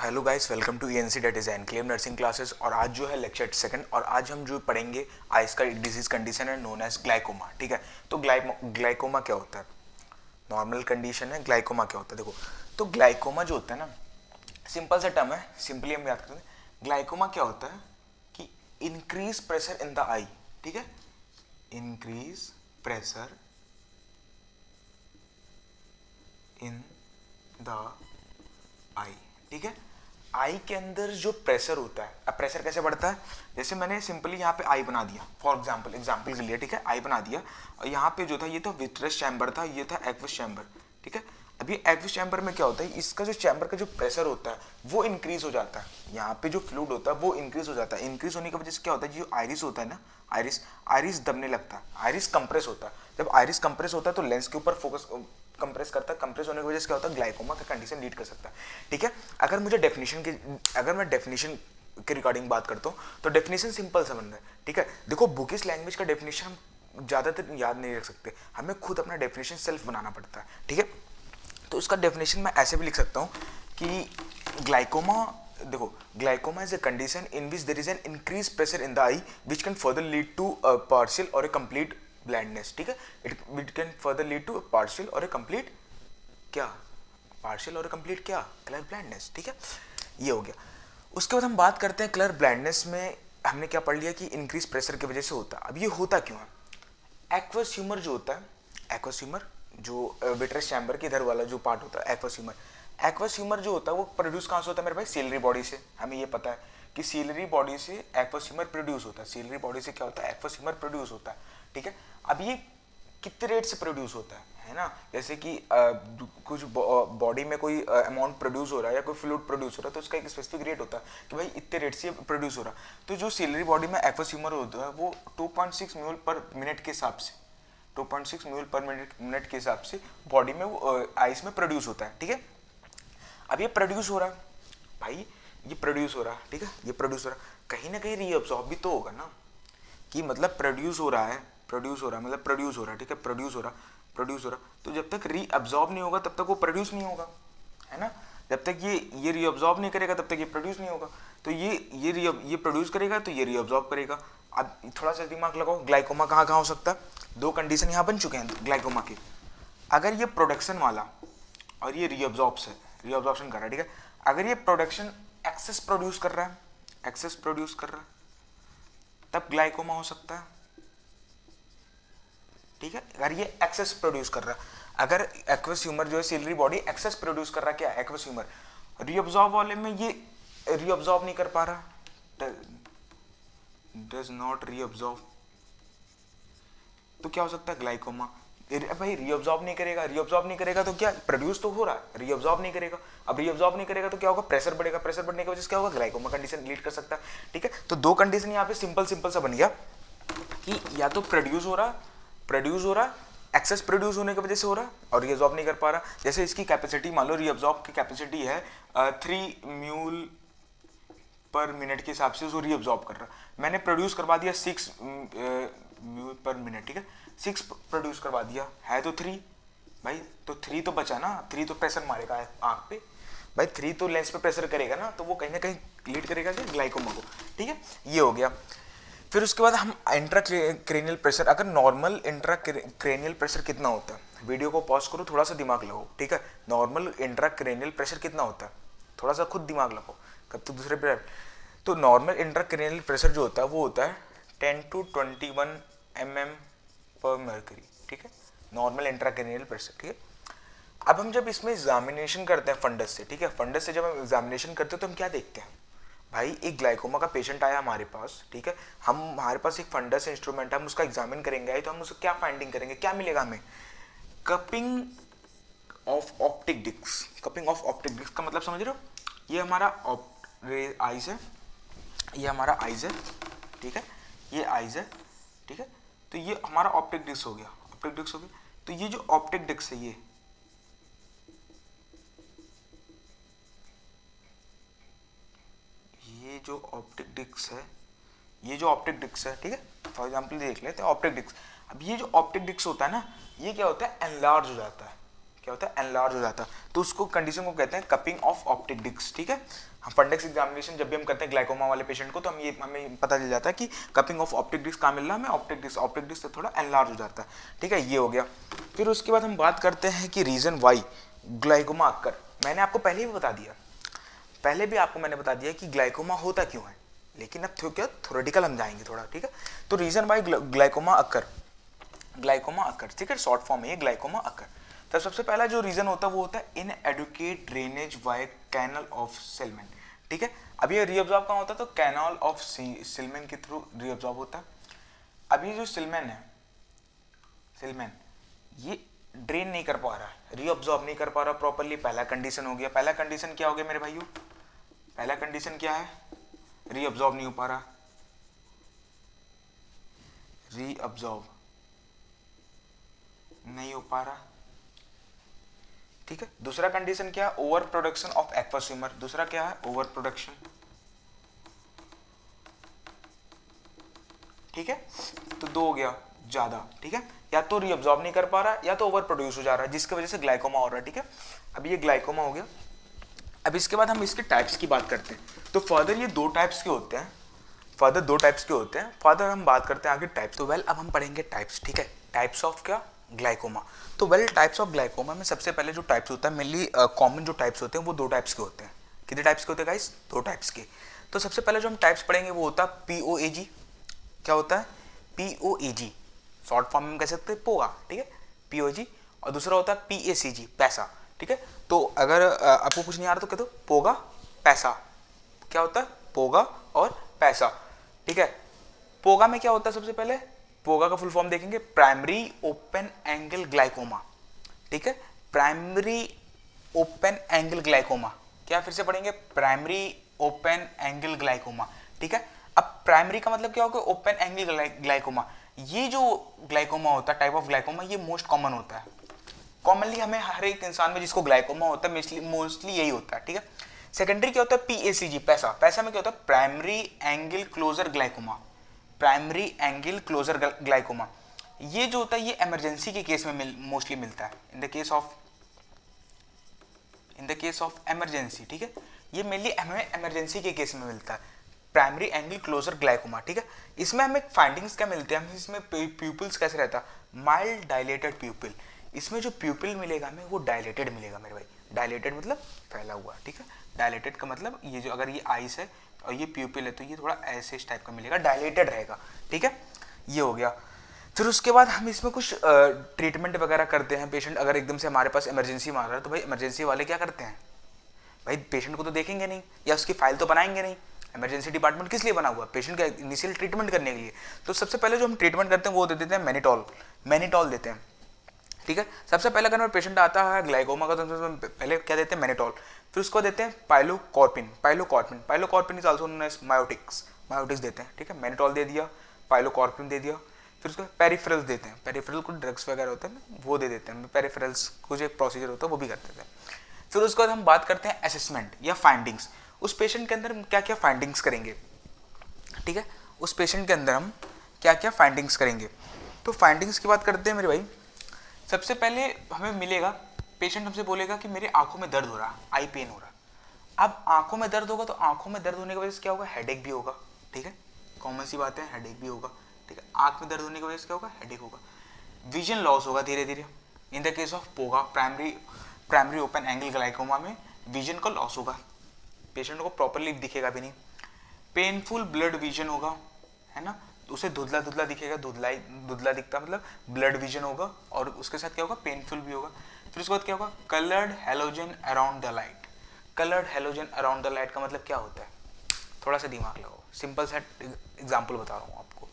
Hello guys, welcome to ENC that is Enclave Nursing Classes. और आज जो है लेक्चर सेकंड, और आज हम जो पढ़ेंगे आइस का एक डिजीज कंडीशन है नोन एज ग्लाइकोमा। ठीक है, तो ग्लाइकोमा क्या होता है? नॉर्मल कंडीशन है। ग्लाइकोमा क्या होता है? देखो, तो ग्लाइकोमा जो होता है ना, सिंपल सा टर्म है, सिंपली हम याद करते हैं। ग्लाइकोमा क्या होता है कि इंक्रीज प्रेशर इन द आई। ठीक है, इंक्रीज प्रेशर इन द आई। ठीक है, आई के अंदर जो प्रेशर होता है, अब प्रेशर कैसे बढ़ता है? जैसे मैंने सिंपली यहाँ पे आई बना दिया फॉर एग्जांपल के लिए। ठीक है, आई बना दिया और यहाँ पे जो था ये तो विट्रस चैम्बर था, ये था एक्वस चैम्बर। ठीक है, अभी एक्वस चैम्बर में क्या होता है, इसका जो चैम्बर का जो प्रेशर होता है वो इंक्रीज हो जाता है। यहाँ पे जो फ्लूइड होता है वो इंक्रीज हो जाता है। इंक्रीज होने की वजह से क्या होता है, जो आइरिस होता है ना, आइरिस दबने लगता है, आइरिस कंप्रेस होता है। जब आइरिस कंप्रेस होता है तो लेंस के ऊपर फोकस कंप्रेस करता है। कंप्रेस होने की वजह से क्या होता है, ग्लाइकोमा का कंडीशन लीड कर सकता है। ठीक है, अगर मैं डेफिनेशन के रिगार्डिंग बात करता हूँ तो डेफिनेशन सिंपल सा बन रहा है। ठीक है, देखो बुकिश लैंग्वेज का डेफिनेशन हम ज़्यादातर याद नहीं रख सकते, हमें खुद अपना डेफिनेशन सेल्फ बनाना पड़ता है। ठीक है, तो उसका डेफिनेशन मैं ऐसे भी लिख सकता हूँ कि ग्लाइकोमा, देखो, glaucoma is a condition in which there is an increase pressure in the eye which can further lead to partial or a complete blindness. ठीक है, it can further lead to partial or a complete क्या, partial or a complete क्या, colour blindness. ठीक है, ये हो गया। उसके बाद हम बात करते हैं कलर ब्लाइंडनेस में। हमने क्या पढ़ लिया कि इंक्रीज प्रेशर की वजह से होता है। अब ये होता क्यों है? एक्वस ह्यूमर जो होता है, एक्वस ह्यूमर जो विट्रस चैम्बर के इधर वाला जो पार्ट होता है, एक्वस ह्यूमर जो होता है वो प्रोड्यूस कहाँ से होता है मेरे भाई? सीलरी बॉडी से। हमें ये पता है कि सीलरी बॉडी से एक्वस ह्यूमर प्रोड्यूस होता है। सीलरी बॉडी से क्या होता है, एक्वस ह्यूमर प्रोड्यूस होता है। ठीक है, अब ये कितने रेट से प्रोड्यूस होता है ना? जैसे कि कुछ बॉडी में कोई अमाउंट प्रोड्यूस हो रहा है या कोई फ्लूइड प्रोड्यूस हो रहा है तो उसका एक स्पेसिफिक रेट होता है कि भाई इतने रेट से प्रोड्यूस हो रहा है। तो जो सीलरी बॉडी में एक्वस ह्यूमर होता है वो 2.6 म्यूल पर मिनट के हिसाब से, 2.6 म्यूल पर मिनट के हिसाब से बॉडी में वो आइस में प्रोड्यूस होता है। ठीक है, अब ये प्रोड्यूस हो रहा है भाई, ये प्रोड्यूस हो रहा है। ठीक है, ये प्रोड्यूस हो रहा है, कहीं ना कहीं रीअब्सॉर्ब भी तो होगा ना, कि मतलब प्रोड्यूस हो रहा है मतलब प्रोड्यूस हो रहा है। ठीक है, प्रोड्यूस हो रहा, तो जब तक रीअब्सॉर्ब नहीं होगा तब तक वो प्रोड्यूस नहीं होगा, है ना? जब तक ये रीअब्सॉर्ब नहीं करेगा तब तक ये प्रोड्यूस नहीं होगा। तो ये प्रोड्यूस करेगा तो ये रीअब्सॉर्ब करेगा। अब थोड़ा सा दिमाग लगाओ, ग्लाइकोमा कहाँ हो सकता है? दो कंडीशन यहाँ बन चुके हैं ग्लाइकोमा के। अगर ये प्रोडक्शन वाला और ये रीअब्सॉर्प्शन कर रहा है, ठीक है, अगर ये प्रोडक्शन एक्सेस प्रोड्यूस कर रहा है तब ग्लाइकोमा हो सकता है। ठीक है, अगर ये एक्सेस प्रोड्यूस कर रहा है, अगर एक्वस ह्यूमर जो है सीलरी बॉडी एक्सेस प्रोड्यूस कर रहा है, क्या एक्वस ह्यूमर, रीअब्सॉर्ब वाले में ये रीअब्सॉर्ब नहीं कर पा रहा, डज नॉट रीअब्सॉर्ब, तो क्या हो सकता है, ग्लाइकोमा। भाई रीअब्सॉर्ब नहीं करेगा तो क्या, प्रोड्यूस तो हो रहा है, रीअब्सॉर्ब नहीं करेगा। अब रीअब्सॉर्ब नहीं करेगा तो क्या होगा, प्रेशर बढ़ेगा, प्रेशर बढ़ने की वजह से क्या होगा, ग्लाइकोमा कंडीशन लीड कर सकता है। ठीक है, तो दो कंडीशन यहाँ पे सिंपल सा बन गया कि या तो प्रोड्यूस हो रहा एक्सेस प्रोड्यूस होने की वजह से हो रहा है और रीअब्सॉर्ब नहीं कर पा रहा। जैसे इसकी कैपेसिटी मान लो, रीअब्सॉर्ब की कैपेसिटी है 3 म्यूल पर मिनट के हिसाब से उसको रीअब्सॉर्ब कर रहा, मैंने प्रोड्यूस करवा दिया 6 म्यूल पर मिनट। ठीक है, 6 प्रोड्यूस करवा दिया है तो 3 भाई, तो 3 तो बचा ना, 3 तो प्रेशर मारेगा आंख पे भाई, 3 तो लेंस पे प्रेशर करेगा ना, तो वो कहीं ना कहीं लीड करेगा क्या, ग्लाइकोमा को। ठीक है, ये हो गया। फिर उसके बाद हम इंट्राक्रेनियल प्रेशर, अगर नॉर्मल इंट्राक्रेनियल प्रेशर कितना होता है, वीडियो को पॉज करो, थोड़ा सा दिमाग लगाओ। ठीक है, नॉर्मल इंट्राक्रेनियल प्रेशर कितना होता है, थोड़ा सा खुद दिमाग लगाओ, कब तो दूसरे पे। तो नॉर्मल इंट्राक्रेनियल प्रेशर जो होता है वो होता है 10 to 21 mm पर मर्करी। ठीक है, नॉर्मल इंट्राक्रेनियल प्रेशर। ठीक है, अब हम जब इसमें एग्जामिनेशन करते हैं फंडस से, ठीक है, फंडस से जब हम एग्जामिनेशन करते हैं तो हम क्या देखते हैं भाई, एक ग्लाइकोमा का पेशेंट आया हमारे पास, ठीक है, हमारे पास एक फंडस इंस्ट्रूमेंट है, हम उसका एग्जामिन करेंगे तो हम उसको क्या फाइंडिंग करेंगे, क्या मिलेगा हमें, cupping of optic disc. Cupping of optic disc का मतलब समझ रहे हो, ये हमारा आइज है, ये हमारा आइज है, ठीक है, ये आइज है, ठीक है, तो ये हमारा ऑप्टिक डिस्क हो गया, तो ये जो ऑप्टिक डिस्क है, ये जो ऑप्टिक डिस्क है, ठीक है, फॉर एग्जांपल देख लेते हैं ऑप्टिक डिस्क। अब ये जो ऑप्टिक डिस्क होता है ना, ये क्या होता है, एनलार्ज हो जाता है, क्या होता है, एनलार्ज हो जाता है, तो उसको कंडीशन को कहते हैं कपिंग ऑफ ऑप्टिक डिस्क। ठीक है, फंडेक्स एग्जामिनेशन जब भी हम करते हैं ग्लाइकोमा वाले पेशेंट को, तो हमें पता चल जाता है कि कपिंग ऑफ ऑप्टिक डिस्क कहाँ मिल रहा है हमें, ऑप्टिक डिस्क से थोड़ा एनलार्ज हो जाता है, ठीक है, ये हो गया। फिर उसके बाद हम बात करते हैं कि रीजन वाई ग्लाइकोमा अक्कर। मैंने आपको पहले भी बता दिया, पहले भी आपको मैंने बता दिया कि ग्लाइकोमा होता क्यों है, लेकिन अब क्या थ्योरेटिकल हम जाएंगे थोड़ा, ठीक है। तो रीजन वाई ग्लाइकोमा अक्कर, ठीक है, शॉर्ट फॉर्म है ये ग्लाइकोमा अक्कर। तो सबसे पहला जो रीजन होता है वो होता है inadequate drainage via canal of Schlemm, ठीक है। अब ये रीअब्जॉर्ब कहाँ होता है, तो कैनल ऑफ सिल्मेन के थ्रू रीअब्जॉर्ब होता है। अब ये जो सिल्मेन है, सिल्मेन ये ड्रेन नहीं कर पा रहा है, रीअब्जॉर्ब नहीं कर पा रहा प्रॉपर्ली, पहला कंडीशन हो गया। पहला कंडीशन क्या हो गया मेरे भाइयों, पहला कंडीशन क्या है, रीअब्जॉर्ब नहीं हो पा रहा, रीअब्जॉर्ब नहीं हो पा रहा, ठीक है। दूसरा कंडीशन क्या है, over production of aqueous humour, दूसरा क्या है, ओवर प्रोडक्शन, ठीक है। तो दो हो गया ज्यादा, ठीक है, या तो रीअब्जॉर्ब नहीं कर पा रहा या तो ओवर प्रोड्यूस हो जा रहा है, जिसकी वजह से ग्लाइकोमा हो रहा है, ठीक है। अब ये ग्लाइकोमा हो गया। अब इसके बाद हम इसके टाइप्स की बात करते हैं। तो फर्दर ये दो टाइप्स के होते हैं, फर्दर हम बात करते हैं आगे टाइप्स। तो वेल अब हम पढ़ेंगे टाइप्स, ठीक है, टाइप्स ऑफ क्या, ग्लाइकोमा। तो वेल टाइप्स ऑफ ग्लाइकोमा में सबसे पहले जो टाइप्स होता है, मेनली कॉमन जो टाइप्स होते हैं वो दो टाइप्स के होते हैं। कितने टाइप्स के होते हैं गाइस, दो टाइप्स के। तो सबसे पहले जो हम टाइप्स पढ़ेंगे वो होता है POAG। क्या होता है, POAG, शॉर्ट फॉर्म में कह सकते हैं पोगा, ठीक है, POAG। और दूसरा होता है PACG, पैसा, ठीक है। तो अगर आपको कुछ नहीं आ रहा तो कह दो पोगा पैसा। क्या होता है, पोगा और पैसा, ठीक है। पोगा में क्या होता है, सबसे पहले पोगा का फुल फॉर्म देखेंगे, प्राइमरी ओपन एंगल ग्लाइकोमा, ठीक है, प्राइमरी ओपन एंगल ग्लाइकोमा। क्या फिर से पढ़ेंगे, प्राइमरी ओपन एंगल ग्लाइकोमा, ठीक है। अब प्राइमरी का मतलब क्या होगा, ओपन एंगल ग्लाइकोमा। ये जो ग्लाइकोमा होता है, टाइप ऑफ ग्लाइकोमा, ये मोस्ट कॉमन होता है। कॉमनली हमें हर एक इंसान में जिसको ग्लाइकोमा होता है मोस्टली यही होता है, ठीक है। सेकेंडरी क्या होता है, PACG, पैसा। पैसा में क्या होता है, primary angle closure glaucoma, primary angle closure glaucoma. ये जो होता है ये इमरजेंसी के केस में मोस्टली मिलता है, इन द केस ऑफ इमरजेंसी, ठीक है। ये मेनली हमें इमरजेंसी के केस में मिलता है, प्राइमरी एंगल क्लोजर ग्लाइकोमा, ठीक है। इसमें हमें फाइंडिंग्स क्या मिलते हैं, हमें इसमें प्यूपिल्स कैसे रहता है, माइल्ड डायलेटेड प्यूपिल। इसमें जो प्यूपिल मिलेगा हमें वो डायलेटेड मिलेगा मेरे भाई, डायलेटेड मतलब फैला हुआ, ठीक है। डायलेटेड का मतलब ये जो, अगर ये आइस है और ये प्यूपिल है तो ये थोड़ा ऐसे इस टाइप का मिलेगा, डायलेटेड रहेगा, ठीक है, ये हो गया। फिर उसके बाद हम इसमें कुछ ट्रीटमेंट वगैरह करते हैं। पेशेंट अगर एकदम से हमारे पास इमरजेंसी में आ रहा है तो भाई इमरजेंसी वाले क्या करते हैं, भाई पेशेंट को तो देखेंगे नहीं या उसकी फाइल तो बनाएंगे नहीं। इमरजेंसी डिपार्टमेंट किस लिए बना हुआ है, पेशेंट का इनिशियल ट्रीटमेंट करने के लिए। तो सबसे पहले जो हम ट्रीटमेंट करते हैं वो दे देते हैं मैनिटॉल देते हैं, ठीक है। सबसे पहले अगर पेशेंट आता है ग्लाइकोमा का तो पहले क्या देते हैं, मैनिटॉल। फिर उसको देते हैं पाइलोकॉर्पिन इज आल्सो नोन एज मायोटिक्स देते हैं, ठीक है। मैनिटॉल दे दिया, पाइलोकॉर्पिन दे दिया। फिर उसको पेरिफेरल्स देते हैं, पेरिफेरल कुछ ड्रग्स वगैरह होते हैं वो दे देते हैं, पेरिफेरल्स कुछ एक प्रोसीजर होता है वो भी कर देते हैं। फिर उसके बाद हम बात करते हैं असेसमेंट या फाइंडिंग्स। उस पेशेंट के अंदर हम क्या क्या फाइंडिंग्स करेंगे, ठीक है, उस पेशेंट के अंदर हम क्या क्या फाइंडिंग्स करेंगे। तो फाइंडिंग्स की बात करते हैं मेरे भाई। सबसे पहले हमें मिलेगा, पेशेंट हमसे बोलेगा कि मेरे आंखों में दर्द हो रहा, आई पेन हो रहा। अब आंखों में दर्द होगा तो आंखों में दर्द होने की वजह से क्या होगा, हेडेक भी होगा, ठीक है, कॉमन सी बात है, हेडेक भी होगा, ठीक है। आंख में दर्द होने की वजह से क्या होगा, हेडेक होगा। विजन लॉस होगा धीरे धीरे। In the case of POAG, primary open angle glaucoma में विजन का लॉस होगा, पेशेंट को प्रॉपरली दिखेगा भी नहीं। पेनफुल ब्लड विजन होगा, है ना, उसे धुंधला धुंधला दिखेगा, धुंधला दिखता मतलब ब्लड विजन होगा, और उसके साथ क्या होगा, पेनफुल भी होगा। फिर उसके बाद क्या होगा, coloured halogen around the light. Coloured halogen around the light का मतलब क्या होता है, थोड़ा सा दिमाग लगाओ, सिंपल सा एग्जाम्पल बता रहा हूँ आपको।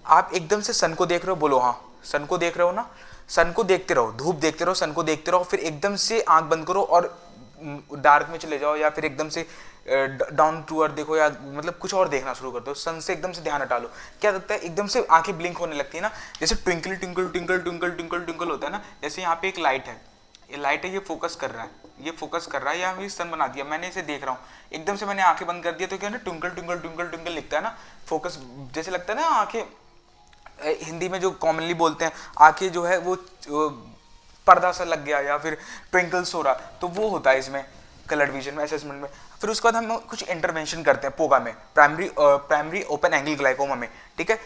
आप एकदम से सन को देख रहे हो, बोलो हाँ, सन को देख रहे हो ना, सन को देखते रहो, धूप देखते रहो, सन को देखते रहो, फिर एकदम से आंख बंद करो और डार्क में चले जाओ, या फिर एकदम से डाउन टू अर्थ देखो, या मतलब कुछ और देखना शुरू कर दो, सन से एकदम से ध्यान हटा लो। क्या लगता है, एकदम से आंखें ब्लिंक होने लगती है ना, जैसे twinkle twinkle twinkle twinkle twinkle twinkle होता है ना। जैसे यहाँ पे एक लाइट है, ये लाइट है, ये फोकस कर रहा है, या ये सन बना दिया, मैंने इसे देख रहा हूँ, एकदम से मैंने आंखें बंद कर दिया तो क्या है ना, ट्विंकल ट्विंकल ट्विंकल ट्विंकल लिखता है ना, फोकस जैसे लगता है ना, आंखें हिंदी में जो कॉमनली बोलते हैं, आंखें जो है वो पर्दा सा लग गया या फिर ट्विंकल्स हो रहा, तो वो होता है इसमें। कलर विजन में, असेसमेंट में। फिर उसके बाद हम कुछ इंटरवेंशन करते हैं पोगा में, प्राइमरी ओपन एंगल ग्लाइकोमा में, ठीक है।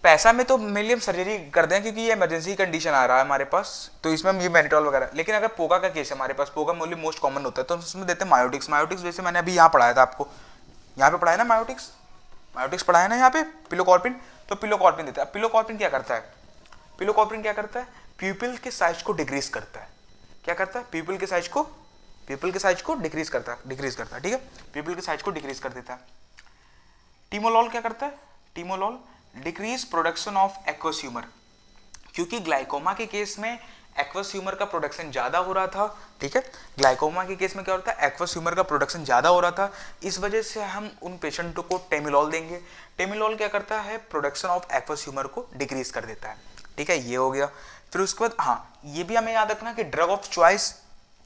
पैसा में तो मेनली हम सर्जरी करते हैं क्योंकि ये इमरजेंसी कंडीशन आ रहा है हमारे पास, तो इसमें हम ये मैनिटोल वगैरह। लेकिन अगर पोगा का केस है हमारे पास, पोगा मोस्टली मोस्ट कॉमन होता है, तो उसमें देते हैं मायोटिक्स। मायोटिक्स जैसे मैंने अभी यहाँ पढ़ाया था आपको, यहाँ पे पढ़ाया ना मायोटिक्स, मायोटिक्स पढ़ाया ना यहाँ पे, पिलोकॉर्पिन, तो पिलोकॉर्पिन देता है। पिलोकॉर्पिन क्या करता है, पिलोकॉर्पिन क्या करता है, प्यूपिल के साइज को डिक्रीज करता है। क्या करता है, प्यूपिल के साइज को डिक्रीज करता है, ठीक है, प्यूपिल के साइज को डिक्रीज कर देता है। टीमोलॉल क्या करता है, timolol decrease production of aqueous humour, क्योंकि ग्लाइकोमा के केस में एक्वस ह्यूमर का प्रोडक्शन ज्यादा हो रहा था, ठीक है। ग्लाइकोमा के केस में क्या होता है, एक्वस ह्यूमर का प्रोडक्शन ज्यादा हो रहा था, इस वजह से हम उन पेशेंटों को टेमिलॉल देंगे। टेमिलॉल क्या करता है, प्रोडक्शन ऑफ एक्वस ह्यूमर को डिक्रीज कर देता है, ठीक है, ये हो गया। फिर उसके बाद हाँ, ये भी हमें याद रखना कि ड्रग ऑफ चॉइस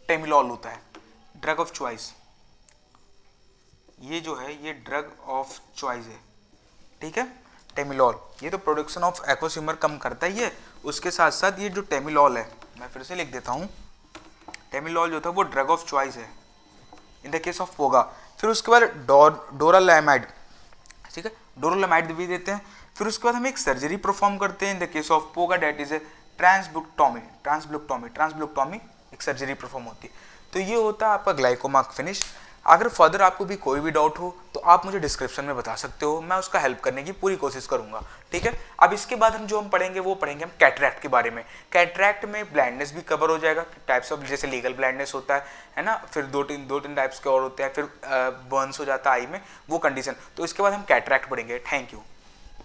टेमिलॉल होता है, ड्रग ऑफ चॉइस, ये जो है ये ड्रग ऑफ चॉइस है, ठीक है, टेमिलॉल। ये तो प्रोडक्शन ऑफ एक्वस ह्यूमर कम करता ही है, उसके साथ साथ ये जो टेमिलॉल है, मैं फिर से लिख देता हूँ, टेमिलॉल जो था वो ड्रग ऑफ चॉइस है इन द केस ऑफ पोगा। फिर उसके बाद डोरालामाइड, ठीक है, डोरालामाइड भी देते हैं। फिर उसके बाद हम एक सर्जरी परफॉर्म करते हैं in the case of POAG, that is a trabeculectomy एक सर्जरी परफॉर्म होती है। तो ये होता है आपका ग्लाइकोमा फिनिश। अगर फर्दर आपको भी कोई भी डाउट हो तो आप मुझे डिस्क्रिप्शन में बता सकते हो, मैं उसका हेल्प करने की पूरी कोशिश करूंगा, ठीक है। अब इसके बाद हम पढ़ेंगे वो पढ़ेंगे हम कैटरैक्ट के बारे में। कैटरैक्ट में ब्लाइंडनेस भी कवर हो जाएगा, टाइप्स ऑफ, जैसे लीगल ब्लाइंडनेस होता है ना, फिर दो तीन टाइप्स के और होते हैं, फिर बर्न्स हो जाता है आई में, वो कंडीशन। तो इसके बाद हम कैटरैक्ट पढ़ेंगे। Thank you.